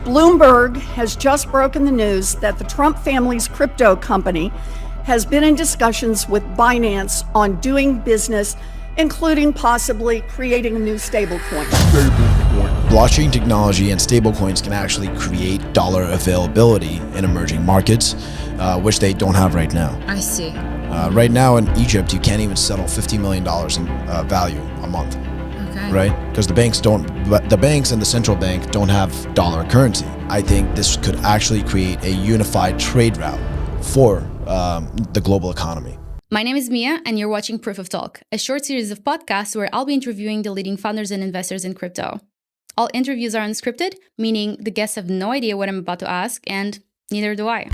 Bloomberg has just broken the news that the Trump family's crypto company has been in discussions with Binance on doing business, including possibly creating a new stablecoin. Blockchain technology and stablecoins can actually create dollar availability in emerging markets, which they don't have right now. I see. Right now in Egypt, you can't even settle $50 million in value a month. Okay. Right? Because the banks and the central bank don't have dollar currency. I think this could actually create a unified trade route for the global economy. My name is Mia, and you're watching Proof of Talk, a short series of podcasts where I'll be interviewing the leading founders and investors in crypto. All interviews are unscripted, meaning the guests have no idea what I'm about to ask, and neither do I.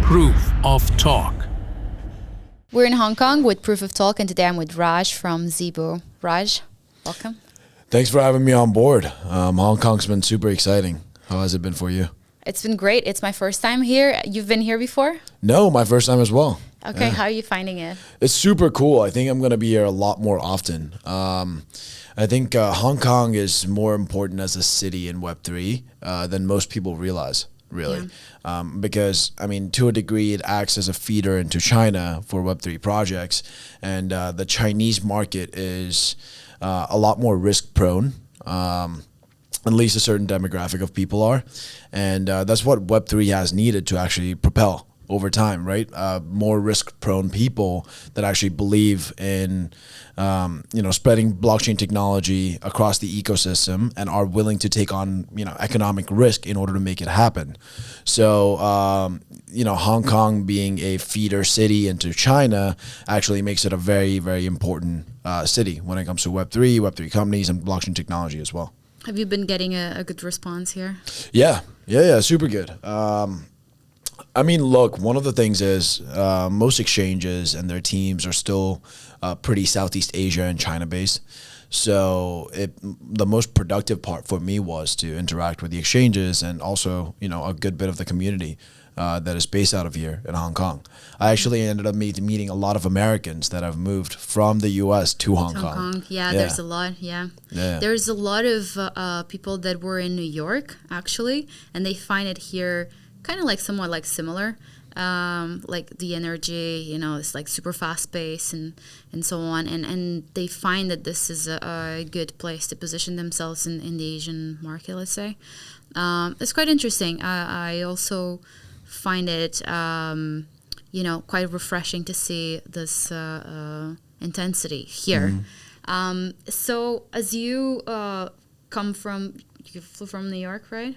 Proof of Talk. We're in Hong Kong with Proof of Talk, and today I'm with Raj from Zeebu. Raj, welcome. Thanks for having me on board. Hong Kong's been super exciting. How has it been for you? It's been great. It's my first time here. You've been here before? No, my first time as well. Okay, How are you finding it? It's super cool. I think I'm going to be here a lot more often. I think Hong Kong is more important as a city in Web3 than most people realize, really. Yeah. Because, I mean, to a degree, it acts as a feeder into China for Web3 projects. And the Chinese market is a lot more risk prone. At least a certain demographic of people are. And that's what Web3 has needed to actually propel over time, right? More risk-prone people that actually believe in, spreading blockchain technology across the ecosystem and are willing to take on, economic risk in order to make it happen. So, Hong Kong being a feeder city into China actually makes it a very, very important city when it comes to Web3 companies, and blockchain technology as well. Have you been getting a good response here? Yeah, super good. I mean, look, one of the things is most exchanges and their teams are still pretty Southeast Asia and China based. So the most productive part for me was to interact with the exchanges and also, a good bit of the community that is based out of here in Hong Kong. I actually ended up meeting a lot of Americans that have moved from the U.S. to Hong Kong. Yeah, there's a lot. Yeah. There's a lot of people that were in New York, actually, and they find it here kind of like somewhat like similar. Like the energy, it's like super fast paced and so on. And they find that this is a good place to position themselves in the Asian market, let's say. It's quite interesting. I also find it, quite refreshing to see this intensity here. So as you you flew from New York, right?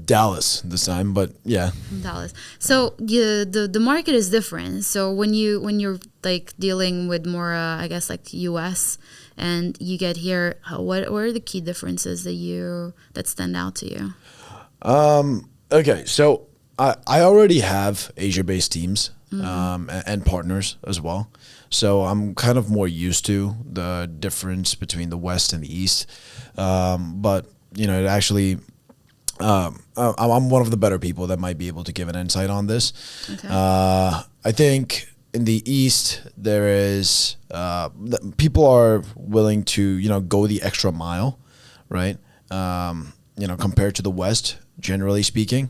Dallas this time, but yeah. Dallas. So the market is different. So when you're like dealing with more, I guess like US, and you get here, what are the key differences that stand out to you? Okay, so I already have Asia-based teams and partners as well. So I'm kind of more used to the difference between the West and the East. But, it actually... I'm one of the better people that might be able to give an insight on this. Okay. I think in the East, there is people are willing to go the extra mile, right? Compared to the West, generally speaking,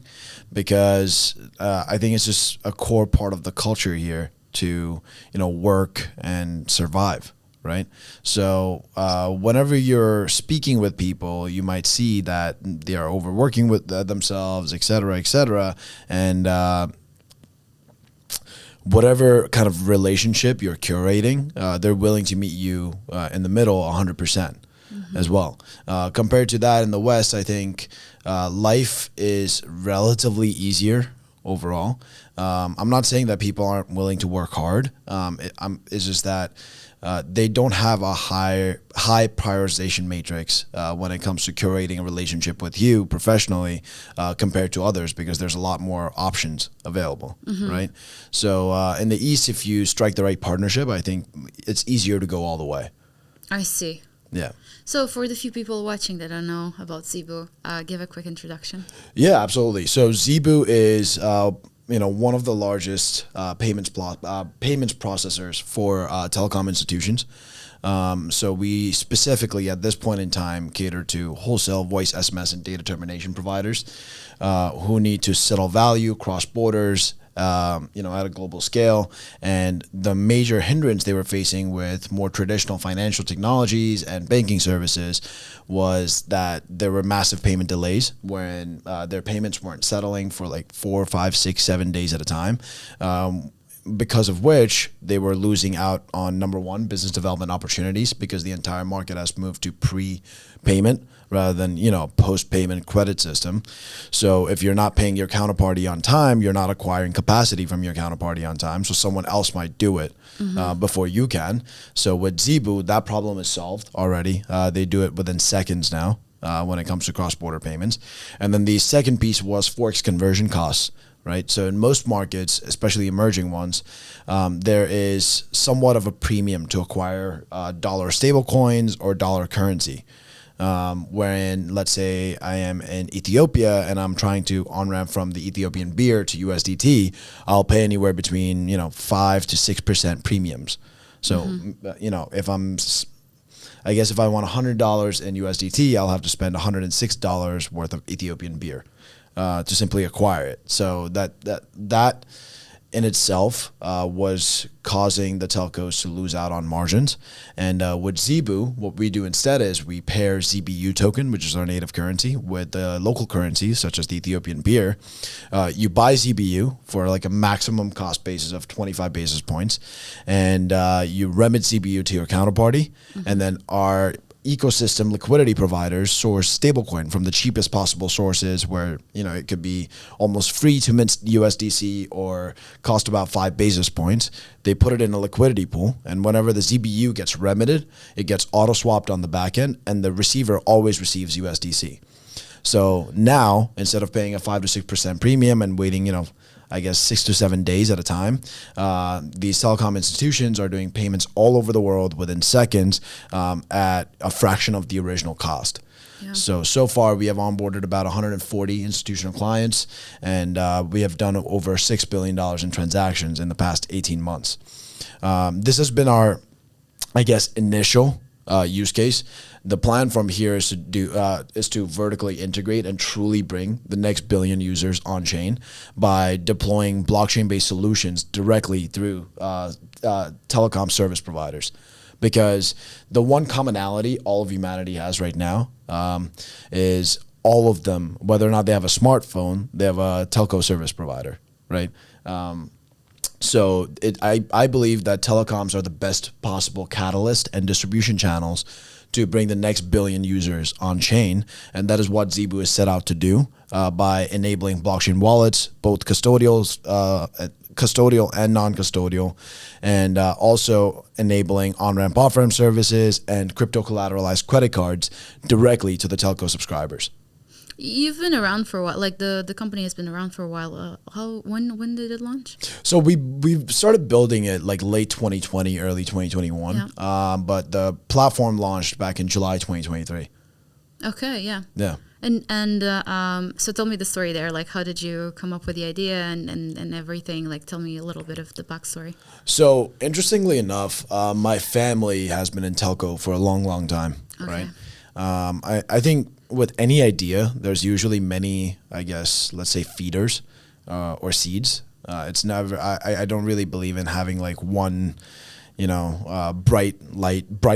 because I think it's just a core part of the culture here to work and survive. Right. So whenever you're speaking with people, you might see that they are overworking with themselves, et cetera, and whatever kind of relationship you're curating, they're willing to meet you in the middle 100% as well. Compared to that in the West, I think life is relatively easier overall. I'm not saying that people aren't willing to work hard. It's just that they don't have a high prioritization matrix when it comes to curating a relationship with you professionally compared to others, because there's a lot more options available, right? So in the East, if you strike the right partnership, I think it's easier to go all the way. I see. Yeah. So for the few people watching that don't know about Zeebu, give a quick introduction. Yeah, absolutely. So Zeebu is one of the largest payments processors for telecom institutions. So we specifically at this point in time cater to wholesale voice, SMS, and data termination providers who need to settle value cross borders, at a global scale. And the major hindrance they were facing with more traditional financial technologies and banking services was that there were massive payment delays when their payments weren't settling for like 4, 5, 6, 7 days at a time. Because of which they were losing out on, number one, business development opportunities, because the entire market has moved to pre-payment rather than, post-payment credit system. So if you're not paying your counterparty on time, you're not acquiring capacity from your counterparty on time. So someone else might do it before you can. So with Zeebu, that problem is solved already. They do it within seconds now when it comes to cross-border payments. And then the second piece was Forex conversion costs. Right. So in most markets, especially emerging ones, there is somewhat of a premium to acquire dollar stable coins or dollar currency. Wherein, let's say I am in Ethiopia and I'm trying to on-ramp from the Ethiopian birr to USDT, I'll pay anywhere between 5 to 6% premiums. So if I want $100 in USDT, I'll have to spend $106 worth of Ethiopian birr to simply acquire it. So that in itself was causing the telcos to lose out on margins. And with Zeebu, what we do instead is we pair ZBU token, which is our native currency, with local currencies such as the Ethiopian birr. You buy ZBU for like a maximum cost basis of 25 basis points, and you remit ZBU to your counterparty, and then our ecosystem liquidity providers source stablecoin from the cheapest possible sources, where it could be almost free to mint USDC or cost about 5 basis points. They put it in a liquidity pool, and whenever the ZBU gets remitted, it gets auto swapped on the back end, and the receiver always receives USDC. So now, instead of paying a 5 to 6% premium and waiting 6 to 7 days at a time, these telecom institutions are doing payments all over the world within seconds at a fraction of the original cost. Yeah. So far we have onboarded about 140 institutional clients, and we have done over $6 billion in transactions in the past 18 months. This has been our, initial use case. The plan from here is to vertically integrate and truly bring the next billion users on chain by deploying blockchain-based solutions directly through telecom service providers. Because the one commonality all of humanity has right now is all of them, whether or not they have a smartphone, they have a telco service provider, right? So I believe that telecoms are the best possible catalyst and distribution channels to bring the next billion users on chain. And that is what Zeebu is set out to do by enabling blockchain wallets, both custodial and non-custodial, and also enabling on-ramp, off-ramp services and crypto collateralized credit cards directly to the telco subscribers. You've been around for a while. Like the company has been around for a while. When did it launch? So we've started building it like late 2020, early 2021. Yeah. But the platform launched back in July 2023. Okay. Yeah. Yeah. And so tell me the story there. Like, how did you come up with the idea and everything? Like, tell me a little bit of the backstory. So interestingly enough, my family has been in telco for a long, long time. Okay. Right. I think with any idea, there's usually many, let's say feeders or seeds. It's never, I don't really believe in having like one, bright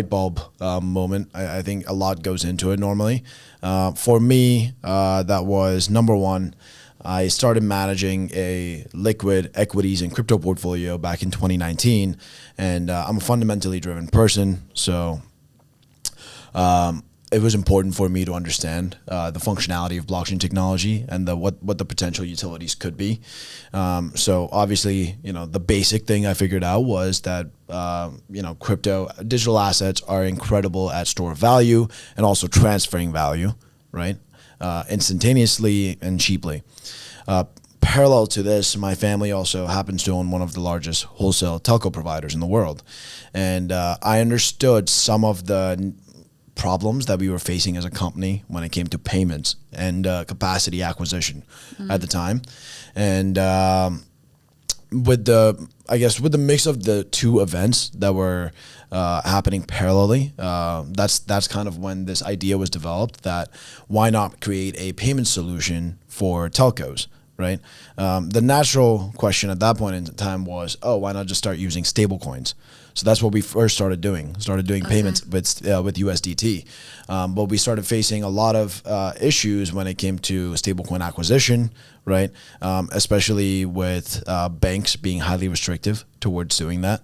bulb moment. I think a lot goes into it normally. For me, that was number one. I started managing a liquid equities and crypto portfolio back in 2019, and I'm a fundamentally driven person. So it was important for me to understand the functionality of blockchain technology and what the potential utilities could be. So obviously, the basic thing I figured out was that crypto digital assets are incredible at store of value and also transferring value, right? Instantaneously and cheaply. Parallel to this, my family also happens to own one of the largest wholesale telco providers in the world, and I understood some of the problems that we were facing as a company when it came to payments and capacity acquisition at the time. And with the mix of the two events that were happening parallelly, that's kind of when this idea was developed, that why not create a payment solution for telcos, right? The natural question at that point in time was, oh, why not just start using stable coins? So that's what we first started doing. Payments with USDT. But we started facing a lot of issues when it came to stablecoin acquisition, right? Especially with banks being highly restrictive towards doing that.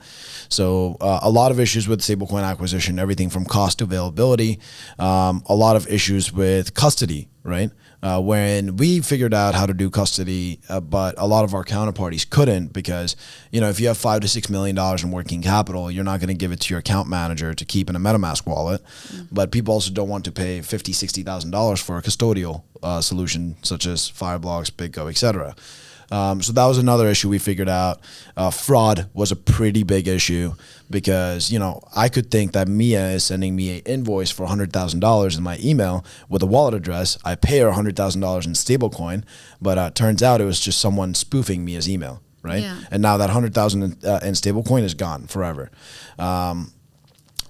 So a lot of issues with stablecoin acquisition, everything from cost to availability, a lot of issues with custody, right? When we figured out how to do custody, but a lot of our counterparties couldn't, because, if you have $5 to $6 million in working capital, you're not going to give it to your account manager to keep in a MetaMask wallet. But people also don't want to pay $50,000, $60,000 for a custodial solution such as Fireblocks, BitGo, etc. So that was another issue we figured out. Fraud was a pretty big issue because, I could think that Mia is sending me an invoice for $100,000 in my email with a wallet address. I pay her $100,000 in stablecoin, but turns out it was just someone spoofing Mia's email, right? Yeah. And now that $100,000 in stablecoin is gone forever.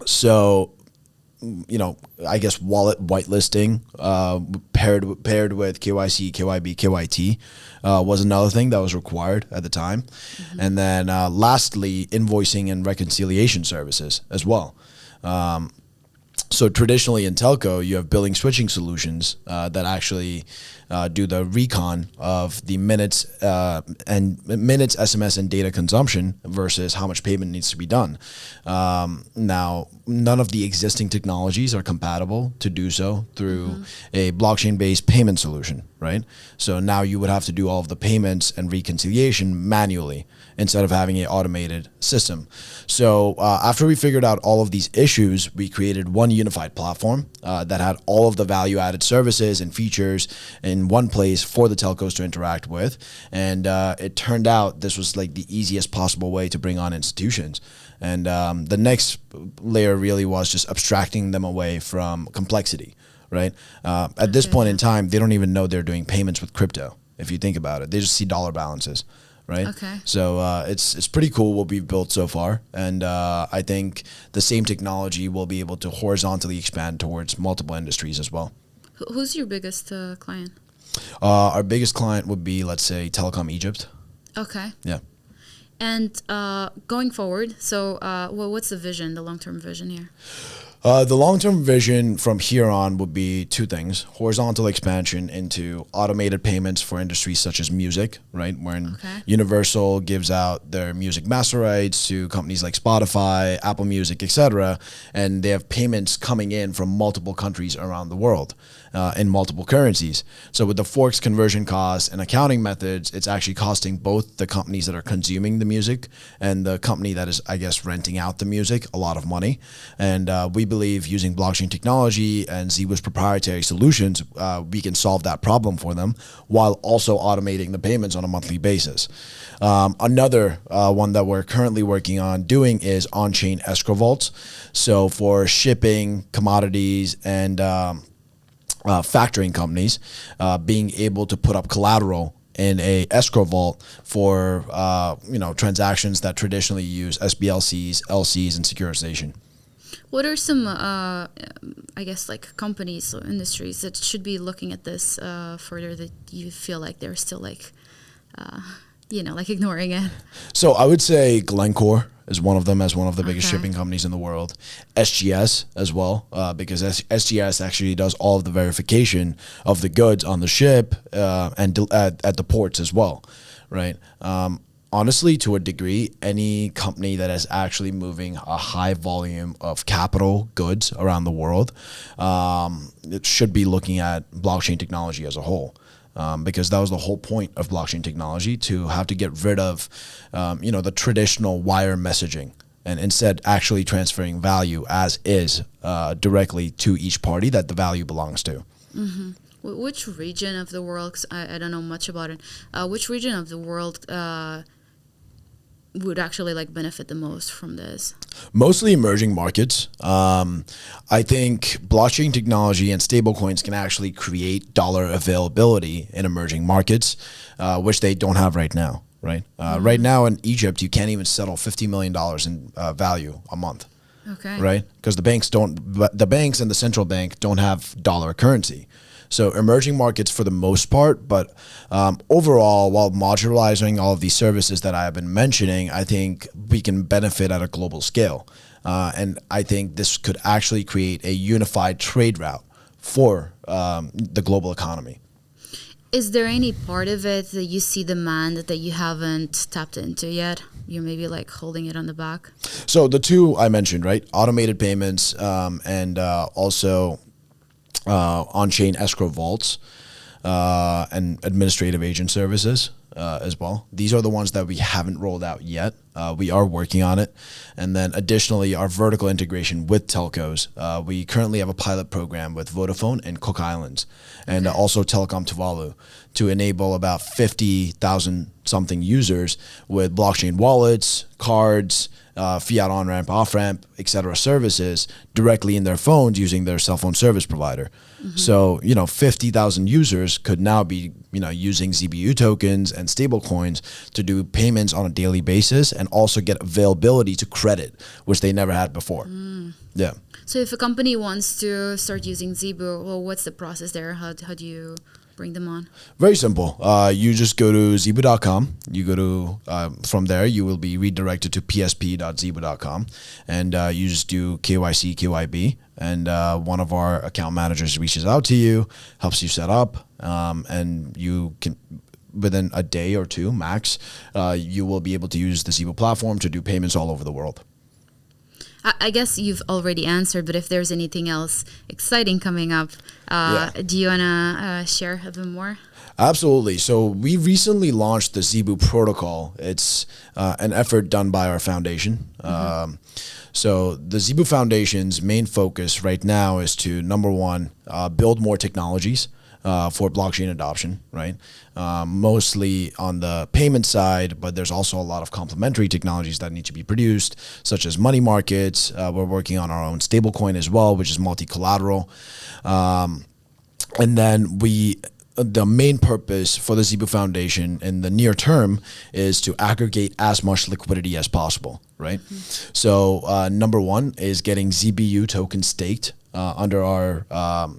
So I guess wallet whitelisting paired with KYC, KYB, KYT was another thing that was required at the time. And then lastly, invoicing and reconciliation services as well. So traditionally in telco, you have billing switching solutions that actually do the recon of the minutes, SMS, and data consumption versus how much payment needs to be done. Now, none of the existing technologies are compatible to do so through a blockchain-based payment solution, right? So now you would have to do all of the payments and reconciliation manually instead of having an automated system. So after we figured out all of these issues, we created one unified platform that had all of the value-added services and features in one place for the telcos to interact with. And it turned out this was like the easiest possible way to bring on institutions. And the next layer really was just abstracting them away from complexity, right? At this point in time, they don't even know they're doing payments with crypto. If you think about it, they just see dollar balances. Right. Okay. So it's pretty cool what we've built so far, and I think the same technology will be able to horizontally expand towards multiple industries as well. Who's your biggest client? Our biggest client would be, let's say, Telecom Egypt. Okay. Yeah. And going forward, so what's the vision, the long-term vision here? The long-term vision from here on would be two things: horizontal expansion into automated payments for industries such as music, right? When Universal gives out their music master rights to companies like Spotify, Apple Music, etc., and they have payments coming in from multiple countries around the world in multiple currencies. So with the Forex conversion costs and accounting methods, it's actually costing both the companies that are consuming the music and the company that is, I guess, renting out the music a lot of money. And we believe using blockchain technology and Zeebu's proprietary solutions, we can solve that problem for them while also automating the payments on a monthly basis. Another one that we're currently working on doing is on-chain escrow vaults. So for shipping, commodities, and factoring companies, being able to put up collateral in a escrow vault for transactions that traditionally use SBLCs, LCs, and securitization. What are some, like companies or industries that should be looking at this further that you feel like they're still ignoring it? So I would say Glencore is one of them, as one of the biggest shipping companies in the world. SGS as well, because SGS actually does all of the verification of the goods on the ship and at the ports as well, right? Honestly, to a degree, any company that is actually moving a high volume of capital goods around the world, it should be looking at blockchain technology as a whole. Because that was the whole point of blockchain technology, to have to get rid of, the traditional wire messaging and instead actually transferring value as is directly to each party that the value belongs to. Mm-hmm. Which region of the world, 'cause I don't know much about it, which region of the world would actually benefit the most from this? Mostly emerging markets. I think blockchain technology and stablecoins can actually create dollar availability in emerging markets, which they don't have right now, right? Right now in Egypt, you can't even settle $50 million in value a month. Okay. Right? Because the banks and the central bank don't have dollar currency. So emerging markets for the most part, but overall, while modularizing all of these services that I have been mentioning, I think we can benefit at a global scale. And I think this could actually create a unified trade route for the global economy. Is there any part of it that you see demand that you haven't tapped into yet? You're maybe like holding it on the back? So the two I mentioned, right? Automated payments and also on-chain escrow vaults and administrative agent services as well. These are the ones that we haven't rolled out yet. We are working on it. And then additionally, our vertical integration with telcos. We currently have a pilot program with Vodafone and Cook Islands and also Telecom Tuvalu to enable about 50,000 something users with blockchain wallets, cards, fiat on-ramp, off-ramp, etc. services directly in their phones using their cell phone service provider. So, 50,000 users could now be, using Zeebu tokens and stable coins to do payments on a daily basis and also get availability to credit, which they never had before. Yeah. So if a company wants to start using Zeebu, well, what's the process there? How do you bring them on? Very simple. You just go to zeebu.com. You go to, from there, you will be redirected to psp.zeebu.com. And you just do KYC, KYB. And one of our account managers reaches out to you, helps you set up, and you can, within a day or two max, you will be able to use the Zeebu platform to do payments all over the world. I guess you've already answered, but if there's anything else exciting coming up, do you want to share a bit more? Absolutely. So we recently launched the Zeebu protocol. It's an effort done by our foundation. So the Zeebu Foundation's main focus right now is to, number one, build more technologies for blockchain adoption, right? Mostly on the payment side, but there's also a lot of complementary technologies that need to be produced, such as money markets. We're working on our own stablecoin as well, which is multi-collateral. And then the main purpose for the Zeebu Foundation in the near term is to aggregate as much liquidity as possible, right? So number one is getting Zeebu tokens staked under our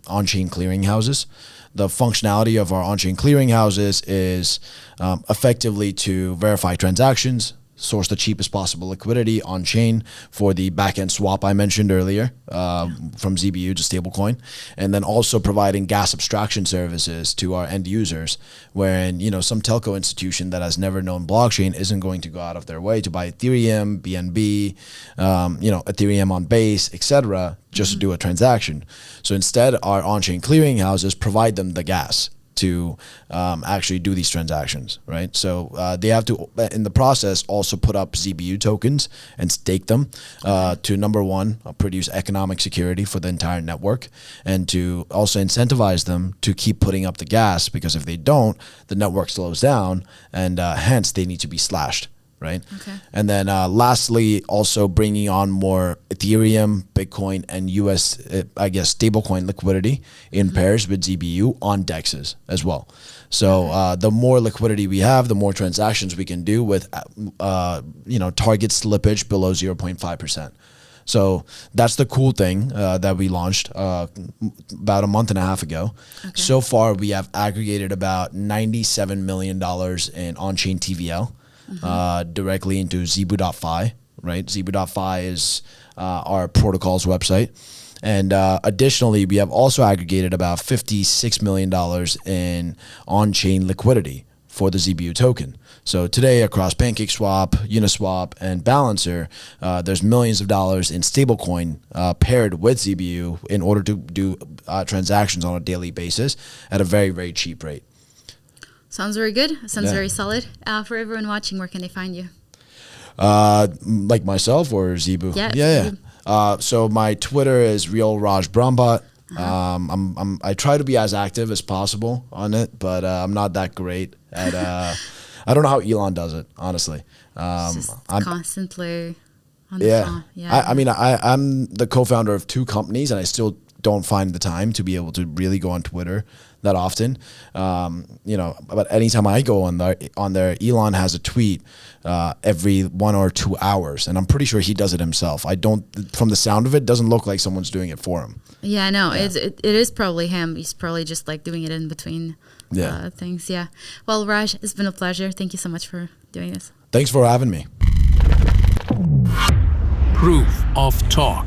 on-chain clearinghouses. The functionality of our on-chain clearinghouses is effectively to verify transactions, source the cheapest possible liquidity on-chain for the back-end swap I mentioned earlier from Zeebu to stablecoin, and then also providing gas abstraction services to our end users, wherein some telco institution that has never known blockchain isn't going to go out of their way to buy Ethereum, BNB, Ethereum on Base, etc., just to do a transaction. So instead, our on-chain clearinghouses provide them the gas to actually do these transactions, right? So they have to, in the process, also put up Zeebu tokens and stake them to, number one, produce economic security for the entire network, and to also incentivize them to keep putting up the gas, because if they don't, the network slows down, and hence they need to be slashed. Right. Okay. And then lastly, also bringing on more Ethereum, Bitcoin, and US, stablecoin liquidity in pairs with Zeebu on DEXs as well. So the more liquidity we have, the more transactions we can do with, target slippage below 0.5%. So that's the cool thing that we launched about a month and a half ago. Okay. So far, we have aggregated about $97 million in on-chain TVL. Directly into Zeebu.fi, right? Zeebu.fi is our protocol's website. And additionally, we have also aggregated about $56 million in on-chain liquidity for the Zeebu token. So today, across PancakeSwap, Uniswap, and Balancer, there's millions of dollars in stablecoin paired with Zeebu in order to do transactions on a daily basis at a very, very cheap rate. Sounds very good. Sounds very solid. For everyone watching, where can they find you? Like myself or Zeebu? Yeah. So my Twitter is real Raj Brahmbhatt. I try to be as active as possible on it, but I'm not that great at. I don't know how Elon does it, honestly. I'm constantly on the phone. Yeah. I'm the co-founder of two companies, and I still don't find the time to be able to really go on Twitter that often. But anytime I go on there, Elon has a tweet every 1 or 2 hours, and I'm pretty sure he does it himself. From the sound of it, doesn't look like someone's doing it for him. Yeah, I know. It is probably him. He's probably just like doing it in between things. Yeah. Well, Raj, it's been a pleasure. Thank you so much for doing this. Thanks for having me. Proof of Talk.